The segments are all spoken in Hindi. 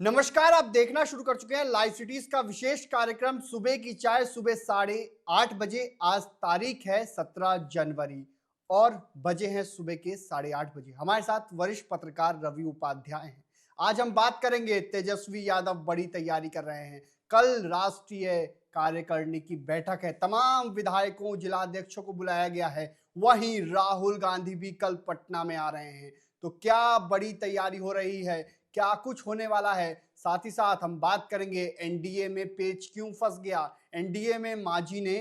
नमस्कार। आप देखना शुरू कर चुके हैं लाइव सिटीज का विशेष कार्यक्रम सुबह की चाय सुबह 8:30 बजे। आज तारीख है 17 जनवरी और बजे हैं सुबह के 8:30 बजे। हमारे साथ वरिष्ठ पत्रकार रवि उपाध्याय हैं। आज हम बात करेंगे, तेजस्वी यादव बड़ी तैयारी कर रहे हैं। कल राष्ट्रीय कार्यकारिणी की बैठक है, तमाम विधायकों जिलाध्यक्षों को बुलाया गया है। वहीं राहुल गांधी भी कल पटना में आ रहे हैं। तो क्या बड़ी तैयारी हो रही है, क्या कुछ होने वाला है? साथ ही साथ हम बात करेंगे एनडीए में पेच क्यों फंस गया, एनडीए में मांझी ने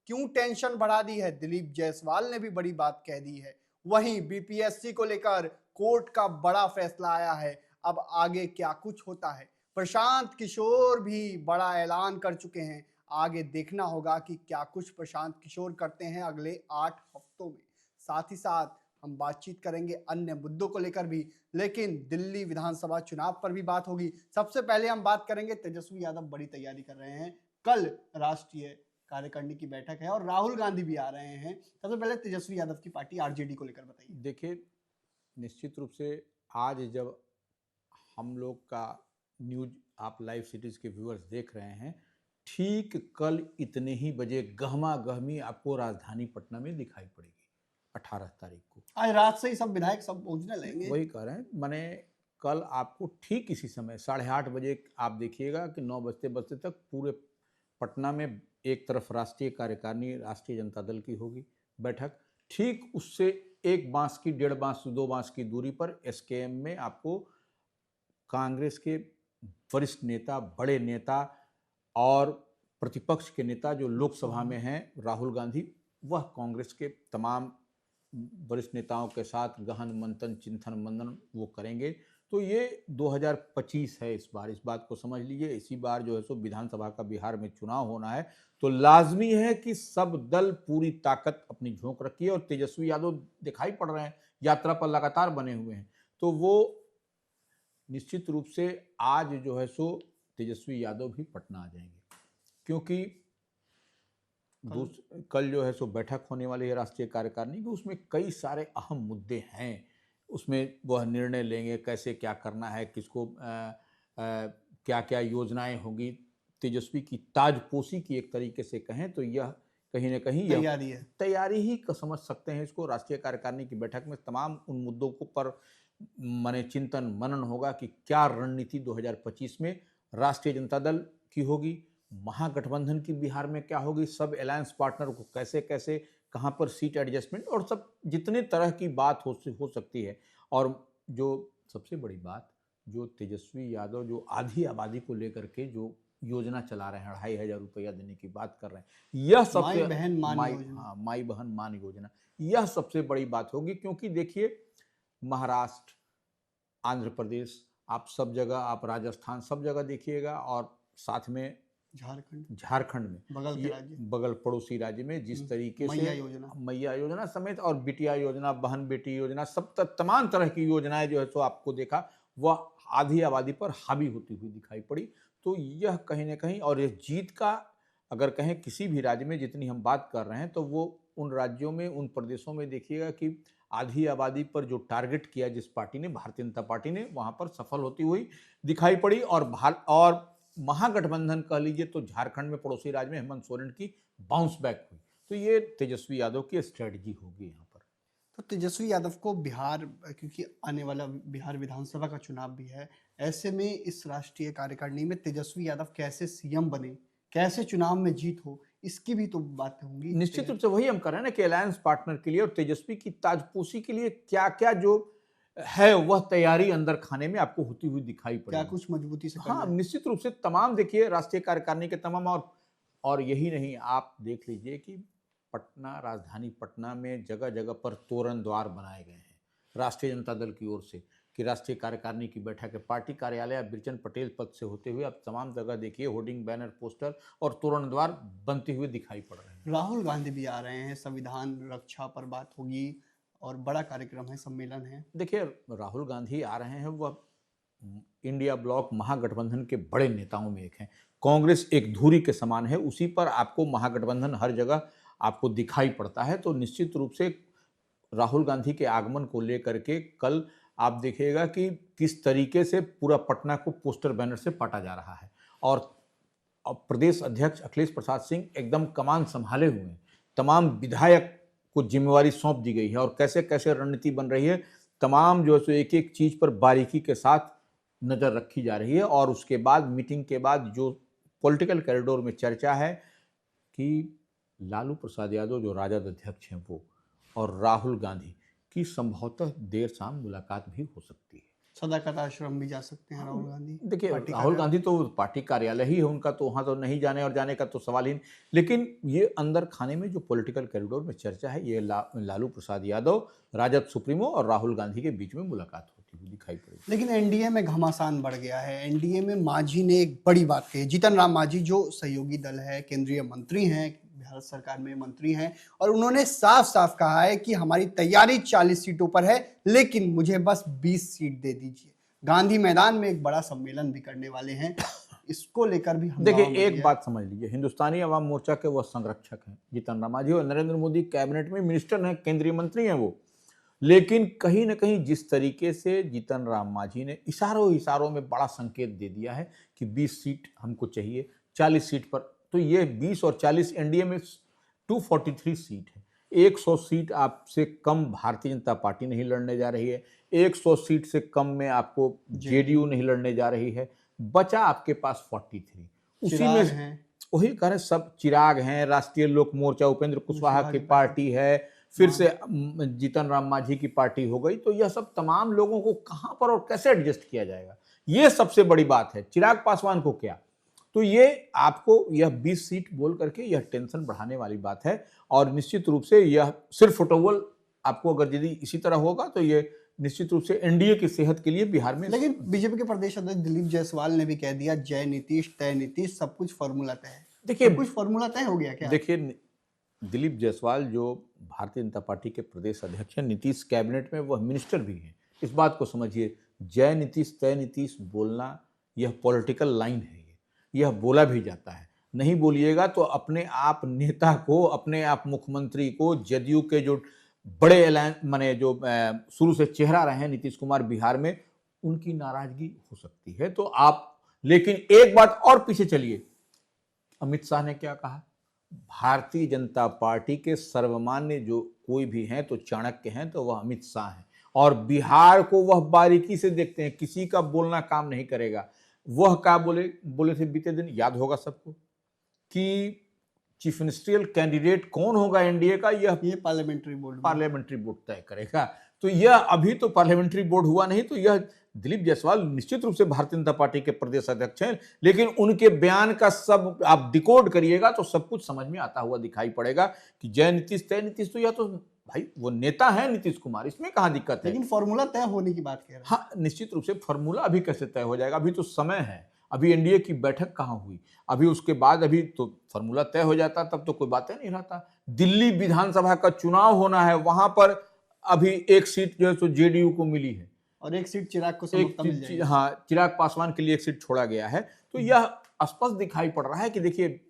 क्यों टेंशन बढ़ा दी है, दिलीप जायसवाल ने भी बड़ी बात कह दी है। वहीं बीपीएससी को लेकर कोर्ट का बड़ा फैसला आया है, अब आगे क्या कुछ होता है। प्रशांत किशोर भी बड़ा ऐलान कर चुके हैं, आगे देखना होगा कि क्या कुछ प्रशांत किशोर करते हैं अगले 8 हफ्तों में। साथ ही साथ हम बातचीत करेंगे अन्य मुद्दों को लेकर भी, लेकिन दिल्ली विधानसभा चुनाव पर भी बात होगी। सबसे पहले हम बात करेंगे, तेजस्वी यादव बड़ी तैयारी कर रहे हैं। कल राष्ट्रीय कार्यकारिणी की बैठक है और राहुल गांधी भी आ रहे हैं। सबसे पहले तेजस्वी यादव की पार्टी आरजेडी को लेकर बताइए। देखिए, निश्चित रूप से आज जब हम लोग का न्यूज आप लाइव सिटीज़ के व्यूअर्स देख रहे हैं, ठीक कल इतने ही बजे गहमा गहमी आपको राजधानी पटना में दिखाई पड़ेगी 18 तारीख को। आज रात से ही सब विधायक सब पहुंचने लगेंगे। वही कह रहे हैं, माने कल आपको ठीक इसी समय 8:30 बजे आप देखिएगा कि 9 बजते बजते तक पूरे पटना में एक तरफ राष्ट्रीय कार्यकारिणी राष्ट्रीय जनता दल की होगी बैठक, ठीक उससे एक बांस की, डेढ़ बांस, दो बांस की दूरी पर एसकेएम में आपको कांग्रेस के वरिष्ठ नेता, बड़े नेता और प्रतिपक्ष के नेता जो लोकसभा में हैं, राहुल गांधी, वह कांग्रेस के तमाम वरिष्ठ नेताओं के साथ गहन मंथन, चिंतन मंथन वो करेंगे। तो ये 2025 है इस बार, इस बात को समझ लीजिए। इसी बार जो है सो विधानसभा का बिहार में चुनाव होना है, तो लाजमी है कि सब दल पूरी ताकत अपनी झोंक रखी है और तेजस्वी यादव दिखाई पड़ रहे हैं, यात्रा पर लगातार बने हुए हैं। तो वो निश्चित रूप से आज जो है सो तेजस्वी यादव भी पटना आ जाएंगे, क्योंकि कल जो है सो बैठक होने वाली है राष्ट्रीय कार्यकारिणी की। उसमें कई सारे अहम मुद्दे हैं, उसमें वह निर्णय लेंगे कैसे क्या करना है, किसको क्या क्या योजनाएं होंगी। तेजस्वी की ताजपोशी की एक तरीके से कहें तो यह कहीं ना कहीं तैयारी ही समझ सकते हैं इसको। राष्ट्रीय कार्यकारिणी की बैठक में तमाम उन मुद्दों को पर माने चिंतन मनन होगा कि क्या रणनीति 2025 में राष्ट्रीय जनता दल की होगी, महागठबंधन की बिहार में क्या होगी, सब अलायंस पार्टनर को कैसे कैसे कहां पर सीट एडजस्टमेंट और सब जितने तरह की बात हो सकती है। और जो सबसे बड़ी बात, जो तेजस्वी यादव जो आधी आबादी को लेकर के जो योजना चला रहे हैं, 2,500 रुपया देने की बात कर रहे हैं, यह सबसे माई बहन मान योजना, यह सबसे बड़ी बात होगी। क्योंकि देखिए, महाराष्ट्र, आंध्र प्रदेश, आप सब जगह, आप राजस्थान, सब जगह देखिएगा, और साथ में झारखंड में बगल पड़ोसी राज्य में जिस तरीके से मैया योजना समेत और बिटिया योजना, बहन बेटी योजना, सब तमाम तरह की योजनाएं जो है तो आपको देखा, वह आधी आबादी पर हावी होती हुई दिखाई पड़ी। तो यह कहीं ना कहीं, और यह जीत का अगर कहें किसी भी राज्य में जितनी हम बात कर रहे हैं, तो वो उन राज्यों में, उन प्रदेशों में देखिएगा कि आधी आबादी पर जो टारगेट किया जिस पार्टी ने, भारतीय जनता पार्टी ने, वहां पर सफल होती हुई दिखाई पड़ी। और महागठबंधन कह लीजिए तो झारखंड में, पड़ोसी राज्य में हेमंत सोरेन की बाउंस बैक हुई। तो ये तेजस्वी यादव की स्ट्रेटजी होगी यहाँ पर। तो तेजस्वी यादव को बिहार, क्योंकि आने वाला बिहार विधानसभा का चुनाव भी है, ऐसे में इस राष्ट्रीय कार्यकारिणी में तेजस्वी यादव कैसे सीएम बने, कैसे चुनाव में जीत हो, इसकी भी तो बातें होंगी। निश्चित रूप से वही हम कर रहे हैं ना कि अलायंस पार्टनर के लिए और तेजस्वी की ताजपोशी के लिए क्या क्या जो है वह तैयारी अंदर खाने में आपको होती हुई दिखाई पड़ेगी। क्या कुछ मजबूती से हाँ, निश्चित रूप से तमाम देखिए राष्ट्रीय कार्यकारिणी के तमाम, और यही नहीं, आप देख लीजिए कि पटना, राजधानी पटना में जगह जगह पर तोरण द्वार बनाए गए हैं राष्ट्रीय जनता दल की ओर से कि राष्ट्रीय कार्यकारिणी की बैठक है। पार्टी कार्यालय बिरचन पटेल पथ से होते हुए आप तमाम जगह देखिए होर्डिंग, बैनर, पोस्टर और तोरण द्वार बनते हुए दिखाई पड़ रहे हैं। राहुल गांधी भी आ रहे हैं, संविधान रक्षा पर बात होगी और बड़ा कार्यक्रम है, सम्मेलन है। देखिए, राहुल गांधी आ रहे हैं, वह इंडिया ब्लॉक महागठबंधन के बड़े नेताओं में एक हैं। कांग्रेस एक धुरी के समान है, उसी पर आपको महागठबंधन हर जगह आपको दिखाई पड़ता है। तो निश्चित रूप से राहुल गांधी के आगमन को लेकर के कल आप देखिएगा कि किस तरीके से पूरा पटना को पोस्टर बैनर से पाटा जा रहा है। और अब प्रदेश अध्यक्ष अखिलेश प्रसाद सिंह एकदम कमान संभाले हुए हैं। तमाम विधायक को जिम्मेवारी सौंप दी गई है और कैसे कैसे रणनीति बन रही है, तमाम जो है सो एक एक चीज पर बारीकी के साथ नजर रखी जा रही है। और उसके बाद मीटिंग के बाद जो पॉलिटिकल कॉरिडोर में चर्चा है कि लालू प्रसाद यादव जो राजद अध्यक्ष हैं वो और राहुल गांधी की संभवतः देर शाम मुलाकात भी हो सकती है। सदाकत आश्रम भी जा सकते हैं राहुल गांधी। देखिए राहुल गांधी तो पार्टी कार्यालय ही है उनका, तो वहाँ तो नहीं जाने और जाने का तो सवाल ही नहीं। लेकिन ये अंदर खाने में जो पॉलिटिकल कॉरिडोर में चर्चा है, ये लालू प्रसाद यादव राजद सुप्रीमो और राहुल गांधी के बीच में मुलाकात होती हुई दिखाई पड़ेगी। लेकिन एनडीए में घमासान बढ़ गया है। एनडीए में मांझी ने एक बड़ी बात कही। जीतन राम मांझी जो सहयोगी दल है, केंद्रीय मंत्री हैं, भारत सरकार में मंत्री हैं, और उन्होंने साफ साफ कहा है कि हमारी तैयारी 40 सीटों पर है, लेकिन मुझे बस 20 सीट दे दीजिए। गांधी मैदान में एक बड़ा सम्मेलन भी करने वाले हैं, इसको लेकर भी हम देखिए एक बात समझ लीजिए, हिंदुस्तानी अवाम मोर्चा के वह संरक्षक हैं जीतन राम मांझी और नरेंद्र मोदी कैबिनेट में मिनिस्टर हैं, केंद्रीय मंत्री हैं वो। लेकिन कहीं ना कहीं जिस तरीके से जीतन राम मांझी ने इशारों में बड़ा संकेत दे दिया है कि 20 सीट हमको चाहिए 40 सीट पर, तो ये 20 और 40 एनडीए में 243 सीट है। 100 सीट आपसे कम भारतीय जनता पार्टी नहीं लड़ने जा रही है, 100 सीट से कम में आपको जेडीयू नहीं लड़ने जा रही है, बचा आपके पास 43। उसी में वही कह रहे सब चिराग हैं, राष्ट्रीय लोक मोर्चा उपेंद्र कुशवाहा की पार्टी है, फिर से जीतन राम मांझी की पार्टी हो गई। तो यह सब तमाम लोगों को कहां पर और कैसे एडजस्ट किया जाएगा, ये सबसे बड़ी बात है। चिराग पासवान को क्या, तो ये आपको यह 20 सीट बोल करके यह टेंशन बढ़ाने वाली बात है। और निश्चित रूप से यह सिर्फ फुटबॉल आपको अगर यदि इसी तरह होगा तो ये निश्चित रूप से एनडीए की सेहत के लिए बिहार में। लेकिन बीजेपी के प्रदेश अध्यक्ष दिलीप जायसवाल ने भी कह दिया जय नीतीश तय नीतीश, सब कुछ फॉर्मूला तय है। देखिए कुछ फॉर्मूला तय हो गया क्या? देखिए दिलीप जायसवाल जो भारतीय जनता पार्टी के प्रदेश अध्यक्ष हैं, नीतीश कैबिनेट में वह मिनिस्टर भी हैं। इस बात को समझिए, जय नीतीश तय नीतीश बोलना यह पॉलिटिकल लाइन है, यह बोला भी जाता है। नहीं बोलिएगा तो अपने आप नेता को, अपने आप मुख्यमंत्री को, जदयू के जो बड़े ऐलान माने जो शुरू से चेहरा रहे हैं नीतीश कुमार बिहार में, उनकी नाराजगी हो सकती है। तो आप लेकिन एक बात और पीछे चलिए, अमित शाह ने क्या कहा, भारतीय जनता पार्टी के सर्वमान्य जो कोई भी हैं तो चाणक्य हैं तो वह अमित शाह हैं, और बिहार को वह बारीकी से देखते हैं, किसी का बोलना काम नहीं करेगा। वह क्या बोले थे बीते दिन, याद होगा सबको, कि चीफ मिनिस्ट्रियल कैंडिडेट कौन होगा एनडीए का, यह पार्लियामेंट्री बोर्ड तय करेगा। तो यह अभी तो पार्लियामेंट्री बोर्ड हुआ नहीं, तो यह दिलीप जायसवाल निश्चित रूप से भारतीय जनता पार्टी के प्रदेश अध्यक्ष हैं, लेकिन उनके बयान का सब आप डिकोड करिएगा तो सब कुछ समझ में आता हुआ दिखाई पड़ेगा कि जय नीतीश तय नीतीश, तो यह तो भाई वो नेता है नीतीश कुमार, इसमें कहाँ दिक्कत है। लेकिन फॉर्मूला तय होने की बात कह रहे हैं। हाँ निश्चित रूप से फॉर्मूला अभी कैसे तय हो जाएगा, अभी तो समय है, अभी एनडीए की बैठक कहाँ हुई, अभी उसके बाद अभी तो फॉर्मूला तय हो जाता तब तो कोई बातें नहीं रहता। दिल्ली विधानसभा का चुनाव होना है, वहां पर अभी एक सीट जो है तो जेडीयू को मिली है और एक सीट चिराग को मिल जाएगी। हाँ, चिराग पासवान के लिए एक सीट छोड़ा गया है। तो यह स्पष्ट दिखाई पड़ रहा है कि देखिए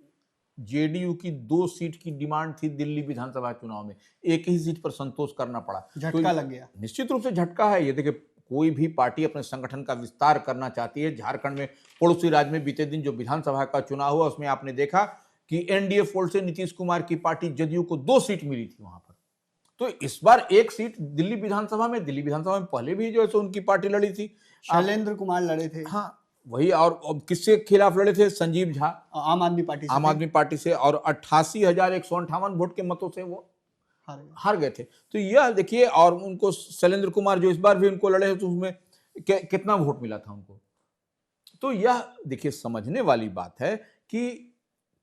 जेडीयू की 2 सीट की डिमांड थी दिल्ली विधानसभा चुनाव में, एक ही सीट पर संतोष करना पड़ा, झटका लग गया। निश्चित रूप से झटका है ये। देखिए कोई भी पार्टी अपने संगठन का विस्तार करना चाहती है। झारखंड में पड़ोसी राज्य में बीते दिन जो विधानसभा का चुनाव हुआ उसमें आपने देखा कि एनडीए फोल्ड से नीतीश कुमार की पार्टी जदयू को 2 सीट मिली थी वहां पर। तो इस बार 1 सीट दिल्ली विधानसभा में पहले भी जो है उनकी पार्टी लड़ी थी, शैलेंद्र कुमार लड़े थे। हाँ वही, और किसके खिलाफ लड़े थे, संजीव झा आम आदमी पार्टी से, और 88,158 वोट के मतों से वो हार गए थे। तो यह देखिए, और उनको शैलेंद्र कुमार जो इस बार भी उनको लड़े तो उसमें कितना वोट मिला था उनको। तो यह देखिए समझने वाली बात है कि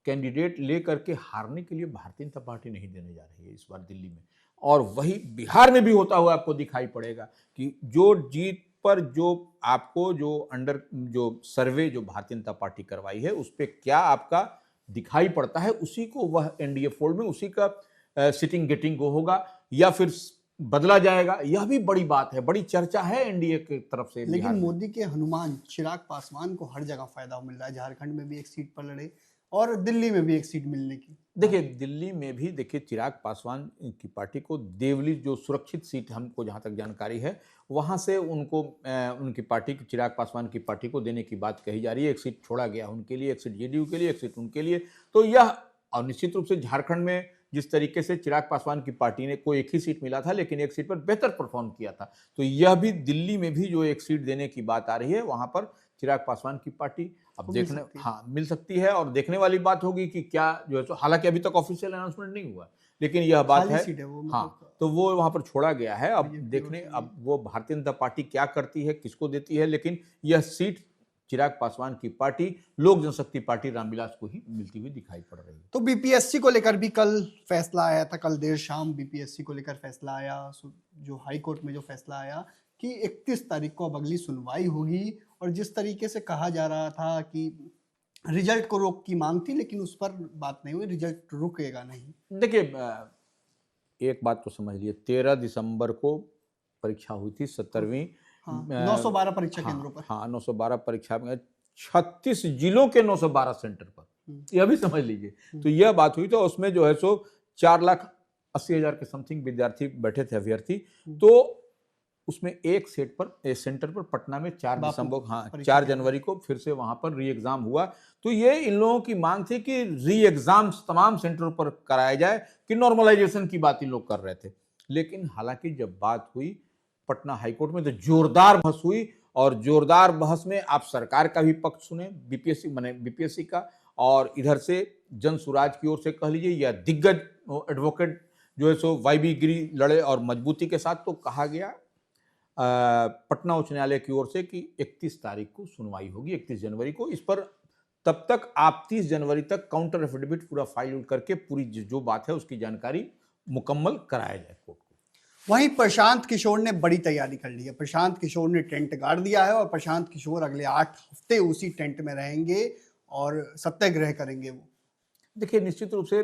कैंडिडेट लेकर के हारने के लिए भारतीय जनता पार्टी नहीं देने जा रही है इस बार दिल्ली में, और वही बिहार में भी होता हुआ आपको दिखाई पड़ेगा कि जो जीत पर जो आपको जो सर्वे जो भारतीय जनता पार्टी करवाई है उस पर क्या आपका दिखाई पड़ता है, उसी को वह एनडीए फोल्ड में उसी का सिटिंग गेटिंग को होगा या फिर बदला जाएगा। यह भी बड़ी बात है, बड़ी चर्चा है एनडीए की तरफ से। लेकिन मोदी के हनुमान चिराग पासवान को हर जगह फायदा मिल रहा है। झारखंड में भी एक सीट पर लड़े, और दिल्ली में भी एक सीट मिलने की। देखिए दिल्ली में भी देखिए चिराग पासवान की पार्टी को देवली जो सुरक्षित सीट हमको जहाँ तक जानकारी है वहाँ से उनको उनकी पार्टी चिराग पासवान की पार्टी को देने की बात कही जा रही है। एक सीट छोड़ा गया उनके लिए, एक सीट जेडीयू के लिए, एक सीट उनके लिए। तो यह और निश्चित रूप से झारखंड में जिस तरीके से चिराग पासवान की पार्टी ने को एक ही सीट मिला था लेकिन एक सीट पर बेहतर परफॉर्म किया था, तो यह भी दिल्ली में भी जो एक सीट देने की बात आ रही है वहाँ पर चिराग पासवान की पार्टी अब देखने मिल सकती है। और देखने वाली बात होगी कि क्या जो है, हालांकि अभी तक ऑफिशियल अनाउंसमेंट नहीं हुआ लेकिन यह बात है, हाँ, तो वो वहां पर छोड़ा गया है। अब देखने अब वो भारतीय जनता पार्टी क्या करती है, किसको देती है, लेकिन यह सीट चिराग पासवान की पार्टी लोक जनशक्ति पार्टी रामविलास को ही मिलती हुई दिखाई पड़ रही है। तो बीपीएससी को लेकर भी कल फैसला आया था, कल देर शाम बीपीएससी को लेकर फैसला आया, जो हाई कोर्ट में जो फैसला आया कि 31 तारीख को अब अगली सुनवाई होगी। और जिस तरीके से कहा जा रहा था कि रिजल्ट को रोक की मांग थी लेकिन उस पर बात नहीं हुई, रिजल्ट रुकेगा नहीं। देखिए एक बात तो समझ लिए, 13 दिसंबर को परीक्षा हुई थी 17वीं, 912 परीक्षा केंद्रों पर। हाँ 912 परीक्षा में 36 जिलों के 912 सेंटर पर, यह भी समझ लीजिए। तो यह बात हुई, तो उसमें जो है सो 4,80,000 के समथिंग विद्यार्थी बैठे थे, अभ्यर्थी। तो उसमें एक सेंटर पर पटना में 4 जनवरी को फिर से वहां पर री एग्जाम हुआ। तो ये इन लोगों की मांग थी कि री एग्जाम तमाम सेंटरों पर कराया जाए, कि नॉर्मलाइजेशन की बात इन लोग कर रहे थे। लेकिन हालांकि जब बात हुई पटना हाईकोर्ट में तो जोरदार बहस हुई, और जोरदार बहस में आप सरकार का भी पक्ष सुने, बीपीएससी का, और इधर से जन सुराज की ओर से कह लीजिए या दिग्गज एडवोकेट जो है सो वाईबी गिरी लड़े और मजबूती के साथ। तो कहा गया पटना उच्च न्यायालय की ओर से कि 31 तारीख को सुनवाई होगी, 31 जनवरी को। इस पर तब तक आप 30 जनवरी तक काउंटर एफिडेविट पूरा फाइल करके पूरी जो बात है उसकी जानकारी मुकम्मल कराया जाए कोर्ट को। वहीं प्रशांत किशोर ने बड़ी तैयारी कर ली है। प्रशांत किशोर ने टेंट गाड़ दिया है और प्रशांत किशोर अगले 8 हफ्ते उसी टेंट में रहेंगे और सत्याग्रह करेंगे। वो देखिए निश्चित रूप से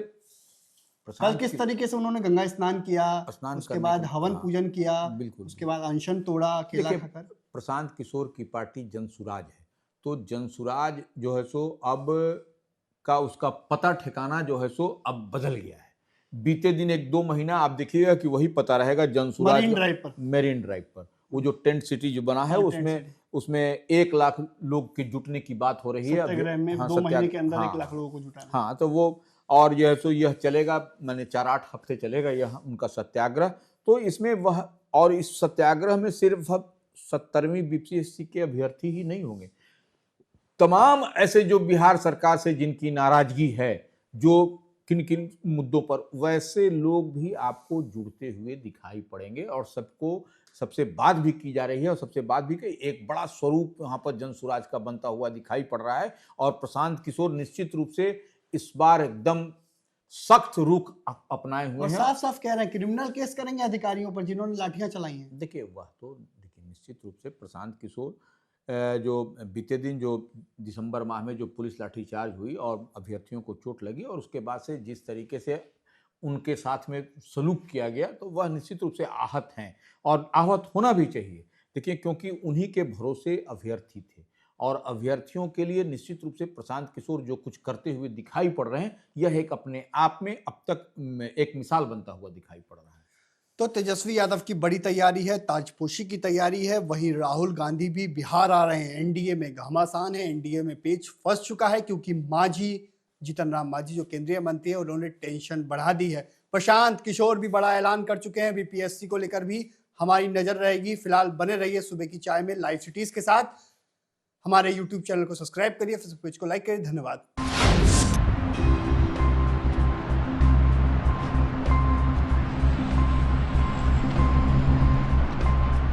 कल किस तरीके से उन्होंने गंगा स्नान किया, उसके बाद हवन पूजन किया, बिल्कुल, उसके बाद अनशन तोड़ा, केला खाकर। प्रशांत किशोर की पार्टी जनसुराज है, तो जनसुराज जो है सो अब का उसका पता ठिकाना जो है सो अब बदल गया है। बीते दिन 1-2 महीना आप देखिएगा कि वही पता रहेगा जनसुराज मेरीन ड्राइव पर वो जो टेंट सिटी जो बना है उसमें 1 लाख लोग के जुटने की बात हो रही है। 2 महीने के अंदर 1 लाख लोगों को जुटाना। हाँ, तो वो और यह तो यह चलेगा, मैंने 4-8 हफ्ते चलेगा यह उनका सत्याग्रह। तो इसमें वह, और इस सत्याग्रह में सिर्फ 17वीं बीपीएससी के अभ्यर्थी ही नहीं होंगे, तमाम ऐसे जो बिहार सरकार से जिनकी नाराजगी है, जो किन किन मुद्दों पर, वैसे लोग भी आपको जुड़ते हुए दिखाई पड़ेंगे। और सबसे बात भी की जा रही है, और सबसे बात भी कि एक बड़ा स्वरूप वहां पर जनसुराज का बनता हुआ दिखाई पड़ रहा है। और प्रशांत किशोर निश्चित रूप से इस बार एकदम सख्त रुख अपनाए हुए हैं। साफ साफ कह रहे हैं क्रिमिनल केस करेंगे अधिकारियों पर जिन्होंने लाठियां चलाई हैं। देखिए वह तो देखिए निश्चित रूप से प्रशांत किशोर जो बीते दिन जो दिसंबर माह में जो पुलिस लाठीचार्ज हुई और अभ्यर्थियों को चोट लगी, और उसके बाद से जिस तरीके से उनके साथ में सलूक किया गया, तो वह निश्चित रूप से आहत हैं, और आहत होना भी चाहिए। देखिए क्योंकि उन्हीं के भरोसे अभ्यर्थी थे, और अभ्यर्थियों के लिए निश्चित रूप से प्रशांत किशोर जो कुछ करते हुए दिखाई पड़ रहे हैं, यह एक अपने आप में अब तक एक मिसाल बनता हुआ दिखाई पड़ रहा है। तो तेजस्वी यादव की बड़ी तैयारी है, ताजपोशी की तैयारी है। वहीं राहुल गांधी भी बिहार आ रहे हैं। एनडीए में घमासान है, एनडीए में पेच फंस चुका है, क्योंकि जीतन राम मांझी जो केंद्रीय मंत्री है उन्होंने टेंशन बढ़ा दी है। प्रशांत किशोर भी बड़ा ऐलान कर चुके हैं। बीपीएससी को लेकर भी हमारी नजर रहेगी। फिलहाल बने रहिए सुबह की चाय में लाइव सिटीज के साथ। हमारे YouTube चैनल को सब्सक्राइब करिए, फेसबुक पेज को लाइक करिए। धन्यवाद।